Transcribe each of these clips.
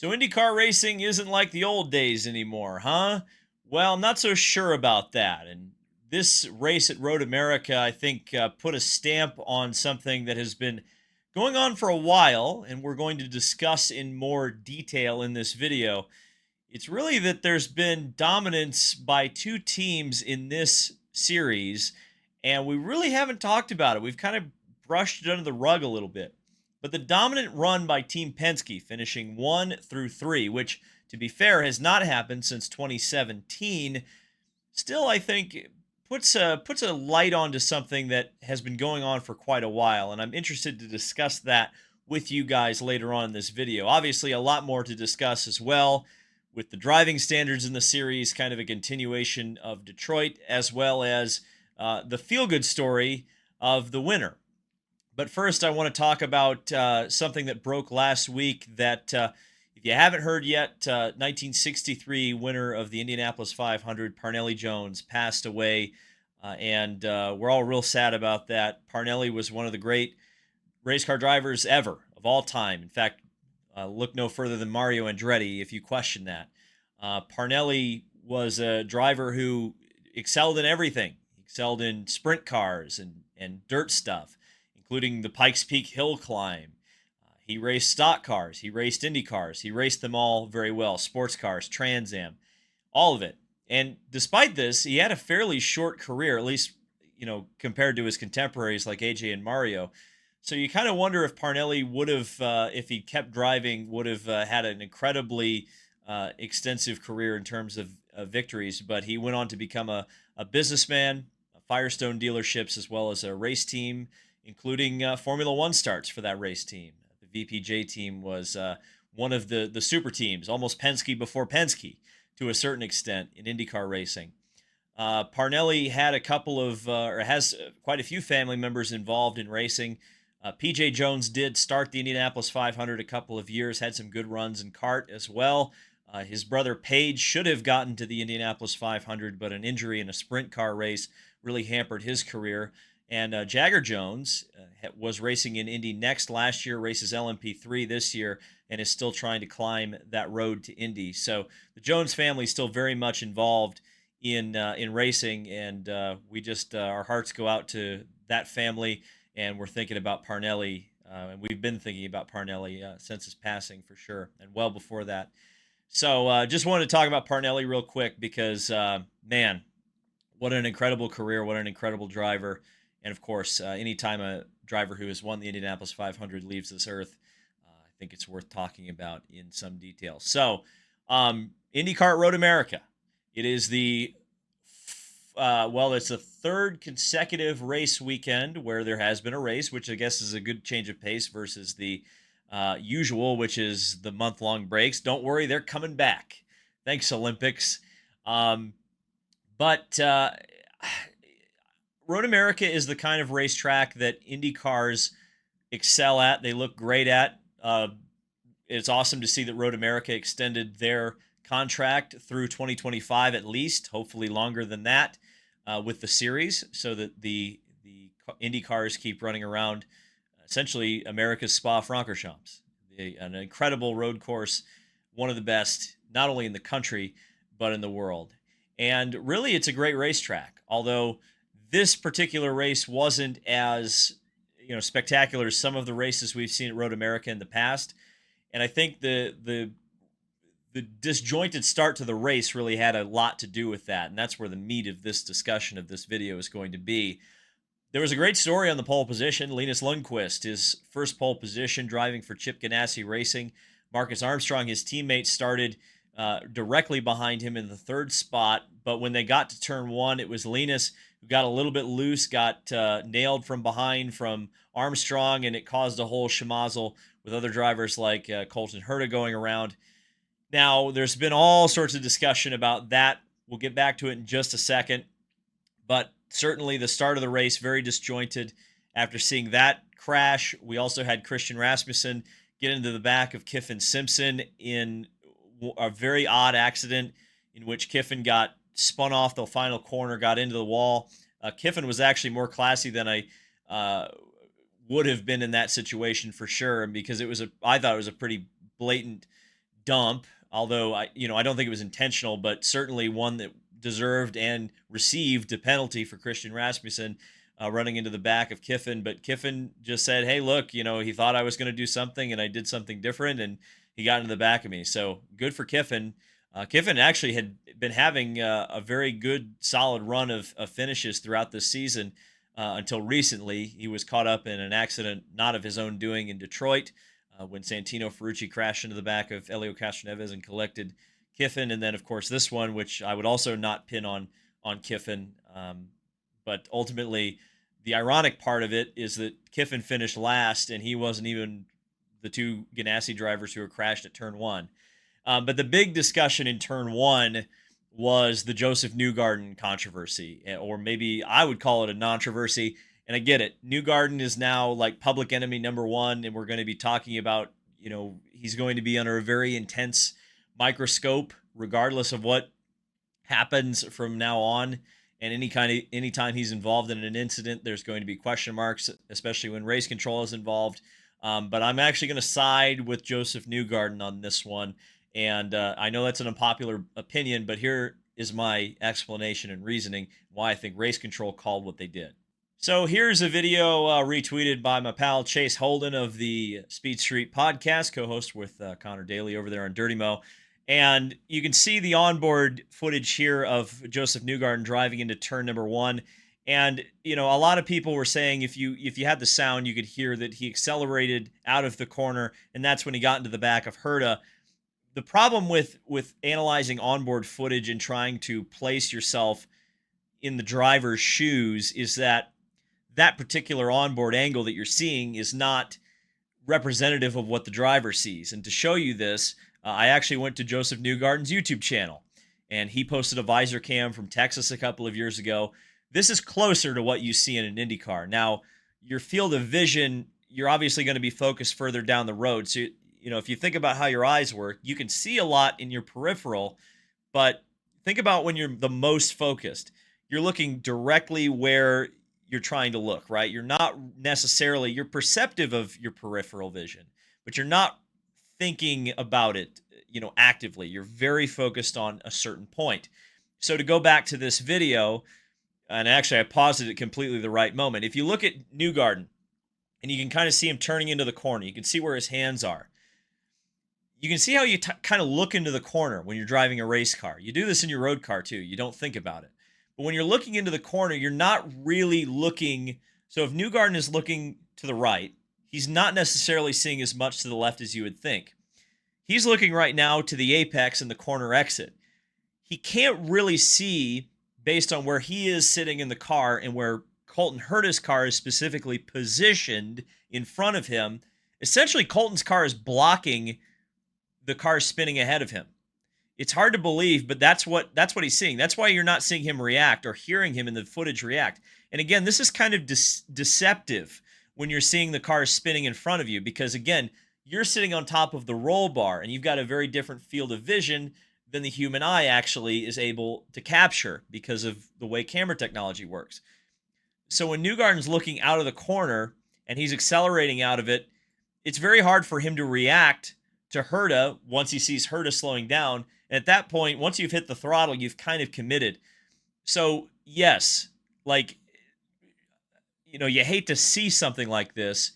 So IndyCar racing isn't like the old days anymore, huh? Well, I'm not so sure about that. And this race at Road America, I think, put a stamp on something that has been going on for a while, and we're going to discuss in more detail in this video. It's really that there's been dominance by two teams in this series, and we really haven't talked about it. We've kind of brushed it under the rug a little bit. But the dominant run by Team Penske, finishing 1 through 3, which, to be fair, has not happened since 2017, still, I think, puts a light onto something that has been going on for quite a while. And I'm interested to discuss that with you guys later on in this video. Obviously, a lot more to discuss as well with the driving standards in the series, kind of a continuation of Detroit, as well as the feel-good story of the winner. But first, I want to talk about something that broke last week that, if you haven't heard yet, 1963 winner of the Indianapolis 500, Parnelli Jones, passed away. And we're all real sad about that. Parnelli was one of the great race car drivers ever, of all time. In fact, look no further than Mario Andretti if you question that. Parnelli was a driver who excelled in everything. He excelled in sprint cars and dirt stuff, including the Pikes Peak hill climb. He raced stock cars. He raced Indy cars. He raced them all very well. Sports cars, Trans Am, all of it. And despite this, he had a fairly short career, at least, compared to his contemporaries like AJ and Mario. So you kind of wonder if Parnelli would have, if he kept driving, would have had an incredibly extensive career in terms of victories. But he went on to become a businessman, Firestone dealerships, as well as a race team, including Formula One starts for that race team. The VPJ team was one of the super teams, almost Penske before Penske to a certain extent in IndyCar racing. Parnelli had a couple of, or has quite a few family members involved in racing. PJ Jones did start the Indianapolis 500 a couple of years, had some good runs in kart as well. His brother Page should have gotten to the Indianapolis 500, but an injury in a sprint car race really hampered his career. And Jagger Jones was racing in Indy next last year, races LMP3 this year, and is still trying to climb that road to Indy. So the Jones family is still very much involved in racing, and we just our hearts go out to that family, and we're thinking about Parnelli, and we've been thinking about Parnelli since his passing for sure, and well before that. So just wanted to talk about Parnelli real quick because, man, what an incredible career, what an incredible driver. And of course, anytime a driver who has won the Indianapolis 500 leaves this earth, I think it's worth talking about in some detail. So, IndyCar Road America. It is it's the third consecutive race weekend where there has been a race, which I guess is a good change of pace versus the usual, which is the month-long breaks. Don't worry, they're coming back. Thanks, Olympics. But Road America is the kind of racetrack that Indy cars excel at. They look great at. It's awesome to see that Road America extended their contract through 2025 at least, hopefully longer than that, with the series, so that the Indy cars keep running around essentially America's Spa-Francorchamps. An incredible road course, one of the best, not only in the country, but in the world. And really, it's a great racetrack, although this particular race wasn't as spectacular as some of the races we've seen at Road America in the past. And I think the disjointed start to the race really had a lot to do with that, and that's where the meat of this discussion of this video is going to be. There was a great story on the pole position. Linus Lundqvist, his first pole position, driving for Chip Ganassi Racing. Marcus Armstrong, his teammate, started directly behind him in the third spot, but when they got to turn one, it was Linus who got a little bit loose, got nailed from behind from Armstrong, and it caused a whole schmozzle with other drivers like Colton Herta going around. Now, there's been all sorts of discussion about that. We'll get back to it in just a second, but certainly the start of the race, very disjointed. After seeing that crash, we also had Christian Rasmussen get into the back of Kiffin Simpson in a very odd accident in which Kiffin got spun off the final corner, got into the wall. Kiffin was actually more classy than I would have been in that situation for sure, because I thought it was a pretty blatant dump, although I don't think it was intentional, but certainly one that deserved and received a penalty for Christian Rasmussen running into the back of Kiffin. But Kiffin just said, "Hey, look, he thought I was going to do something, and I did something different, and he got into the back of me." So good for Kiffin. Kiffin actually had been having a very good, solid run of finishes throughout this season until recently. He was caught up in an accident not of his own doing in Detroit when Santino Ferrucci crashed into the back of Elio Castroneves and collected Kiffin. And then, of course, this one, which I would also not pin on Kiffin. But ultimately, the ironic part of it is that Kiffin finished last, and he wasn't even the two Ganassi drivers who were crashed at turn one. But the big discussion in turn one was the Josef Newgarden controversy, or maybe I would call it a non-controversy. And I get it. Newgarden is now like public enemy number one, and we're going to be talking about, he's going to be under a very intense microscope, regardless of what happens from now on. And anytime he's involved in an incident, there's going to be question marks, especially when race control is involved. But I'm actually going to side with Josef Newgarden on this one. And I know that's an unpopular opinion, but here is my explanation and reasoning why I think race control called what they did. So here's a video retweeted by my pal Chase Holden of the Speed Street podcast, co-host with Connor Daly over there on Dirty Mo. And you can see the onboard footage here of Josef Newgarden driving into turn number one. And, a lot of people were saying if you had the sound, you could hear that he accelerated out of the corner, and that's when he got into the back of Herta. The problem with analyzing onboard footage and trying to place yourself in the driver's shoes is that particular onboard angle that you're seeing is not representative of what the driver sees. And to show you this, I actually went to Josef Newgarden's YouTube channel, and he posted a visor cam from Texas a couple of years ago. This is closer to what you see in an IndyCar. Now, your field of vision, you're obviously going to be focused further down the road. So, if you think about how your eyes work, you can see a lot in your peripheral, but think about when you're the most focused. You're looking directly where you're trying to look, right? You're not necessarily, you're perceptive of your peripheral vision, but you're not thinking about it, actively. You're very focused on a certain point. So to go back to this video, and actually I paused it at completely the right moment. If you look at Newgarden, and you can kind of see him turning into the corner, you can see where his hands are. You can see how you kind of look into the corner when you're driving a race car. You do this in your road car too. You don't think about it. But when you're looking into the corner, you're not really looking. So if Newgarden is looking to the right, he's not necessarily seeing as much to the left as you would think. He's looking right now to the apex and the corner exit. He can't really see based on where he is sitting in the car and where Colton Herta's car is specifically positioned in front of him. Essentially, Colton's car is blocking the car spinning ahead of him. It's hard to believe, but that's what he's seeing. That's why you're not seeing him react or hearing him in the footage react. And again, this is kind of deceptive when you're seeing the car spinning in front of you, because again, you're sitting on top of the roll bar and you've got a very different field of vision than the human eye actually is able to capture because of the way camera technology works. So when Newgarden's looking out of the corner and he's accelerating out of it, it's very hard for him to react to Herta once he sees Herta slowing down. And at that point, once you've hit the throttle, you've kind of committed. So yes, you hate to see something like this,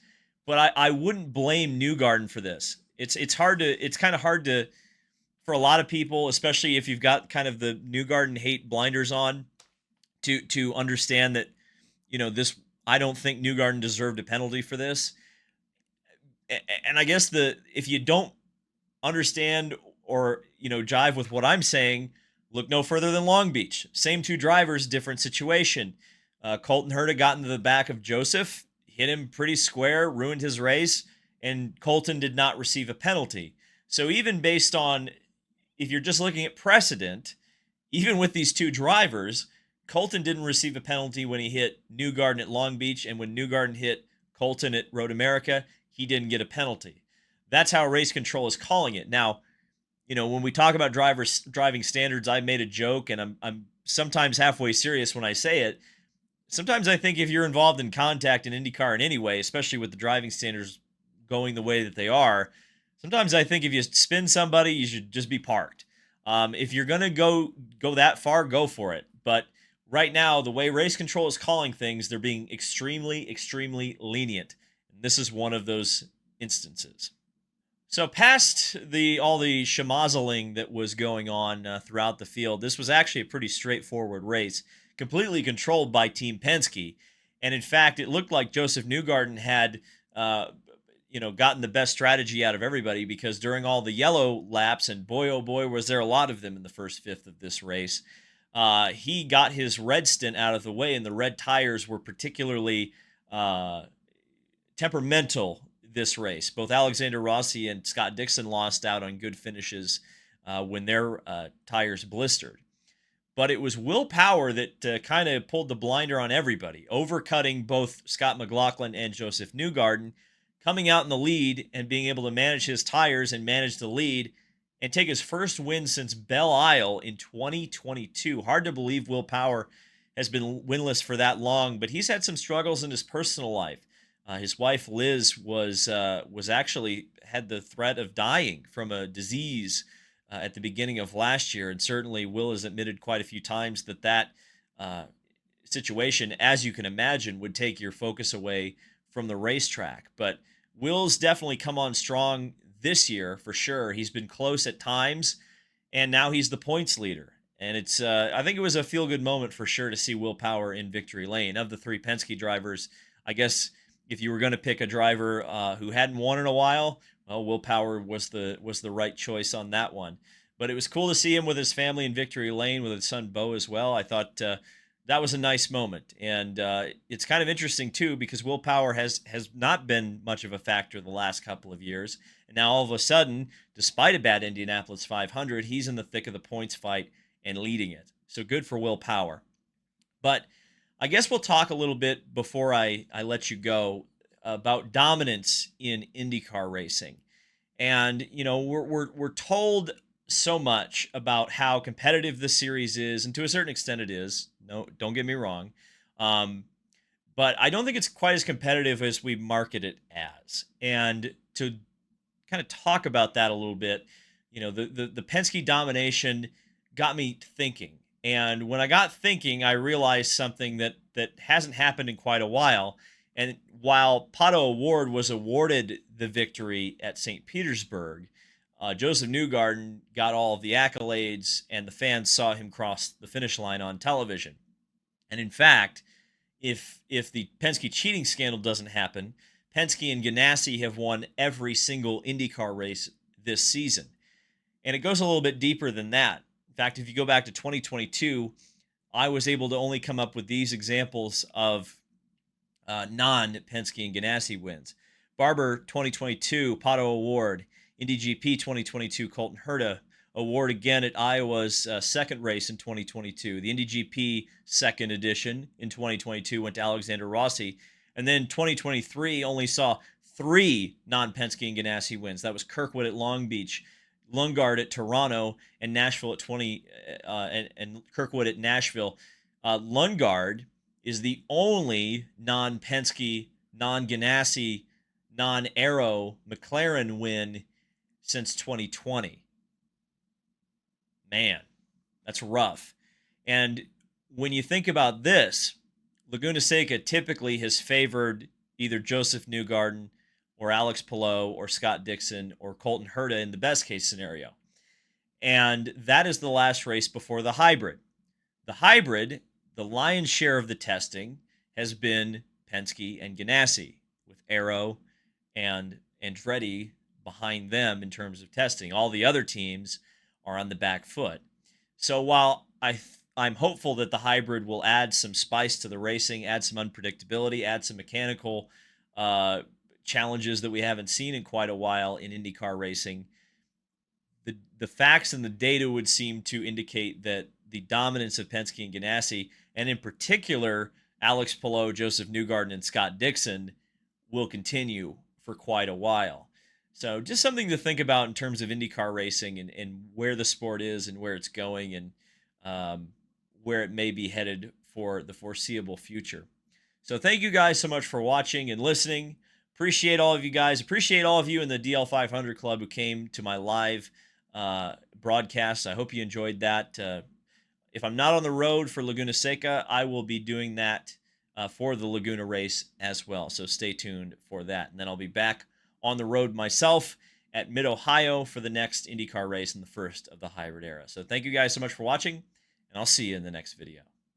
but I wouldn't blame Newgarden for this. It's kind of hard to, for a lot of people, especially if you've got kind of the Newgarden hate blinders on, to understand that, this, I don't think Newgarden deserved a penalty for this. And I guess if you don't understand or, jive with what I'm saying, look no further than Long Beach. Same two drivers, different situation. Colton Herta got into the back of Josef, hit him pretty square, ruined his race, and Colton did not receive a penalty. So even based on, if you're just looking at precedent, even with these two drivers, Colton didn't receive a penalty when he hit Newgarden at Long Beach, and when Newgarden hit Colton at Road America, he didn't get a penalty. That's how race control is calling it. Now, when we talk about driving standards, I made a joke, and I'm sometimes halfway serious when I say it. Sometimes I think if you're involved in contact in IndyCar in any way, especially with the driving standards going the way that they are, Sometimes I think if you spin somebody, you should just be parked. If you're gonna go that far, go for it. But right now, the way race control is calling things, they're being extremely, extremely lenient. And this is one of those instances. So past the all the schmozzling that was going on throughout the field, this was actually a pretty straightforward race, completely controlled by Team Penske, and in fact, it looked like Josef Newgarden had, uh, gotten the best strategy out of everybody because during all the yellow laps, and boy oh boy was there a lot of them in the first fifth of this race, he got his red stint out of the way, and the red tires were particularly uh, temperamental this race. Both Alexander Rossi and Scott Dixon lost out on good finishes when their tires blistered. But it was Will Power that kind of pulled the blinder on everybody, overcutting both Scott McLaughlin and Josef Newgarden, coming out in the lead and being able to manage his tires and manage the lead and take his first win since Belle Isle in 2022. Hard to believe Will Power has been winless for that long, but he's had some struggles in his personal life. His wife Liz was actually had the threat of dying from a disease at the beginning of last year, and certainly Will has admitted quite a few times that uh, situation, as you can imagine, would take your focus away from the racetrack. But Will's definitely come on strong this year for sure. He's been close at times, and now he's the points leader. And it's I think it was a feel good moment for sure to see Will Power in victory lane. Of the three Penske drivers, I guess if you were going to pick a driver who hadn't won in a while, well, Will Power was the right choice on that one. But it was cool to see him with his family in victory lane with his son Bo as well. I thought that was a nice moment, and it's kind of interesting too because Will Power has not been much of a factor the last couple of years, and now all of a sudden, despite a bad Indianapolis 500, he's in the thick of the points fight and leading it. So good for Will Power. But I guess we'll talk a little bit before I let you go about dominance in IndyCar racing. And we're told so much about how competitive this series is, and to a certain extent it is. No, don't get me wrong. Um, but I don't think it's quite as competitive as we market it as. And to kind of talk about that a little bit, the Penske domination got me thinking. And when I got thinking, I realized something that hasn't happened in quite a while. And while Pato Award was awarded the victory at St. Petersburg, Josef Newgarden got all of the accolades, and the fans saw him cross the finish line on television. And in fact, if the Penske cheating scandal doesn't happen, Penske and Ganassi have won every single IndyCar race this season. And it goes a little bit deeper than that. In fact, if you go back to 2022, I was able to only come up with these examples of non-Penske and Ganassi wins. Barber 2022, Pato Award. Indy GP 2022, Colton Herta Award again at Iowa's second race in 2022. The Indy GP second edition in 2022 went to Alexander Rossi. And then 2023 only saw three non-Penske and Ganassi wins. That was Kirkwood at Long Beach, Lundgaard at Toronto, and Nashville at and Kirkwood at Nashville. Lundgaard is the only non-Penske, non-Ganassi, non-Aero McLaren win since 2020. Man, that's rough. And when you think about this, Laguna Seca typically has favored either Josef Newgarden or Alex Palou or Scott Dixon or Colton Herta in the best case scenario. And that is the last race before the hybrid. The hybrid, the lion's share of the testing, has been Penske and Ganassi, with Aero and Andretti behind them in terms of testing. All the other teams are on the back foot. So while I'm hopeful that the hybrid will add some spice to the racing, add some unpredictability, add some mechanical challenges that we haven't seen in quite a while in IndyCar racing, the facts and the data would seem to indicate that the dominance of Penske and Ganassi, and in particular Alex Palou, Josef Newgarden, and Scott Dixon, will continue for quite a while. So just something to think about in terms of IndyCar racing and where the sport is and where it's going and where it may be headed for the foreseeable future. So thank you guys so much for watching and listening. Appreciate all of you guys. Appreciate all of you in the DL 500 Club who came to my live broadcast. I hope you enjoyed that. If I'm not on the road for Laguna Seca, I will be doing that for the Laguna race as well. So stay tuned for that. And then I'll be back on the road myself at Mid-Ohio for the next IndyCar race in the first of the hybrid era. So thank you guys so much for watching, and I'll see you in the next video.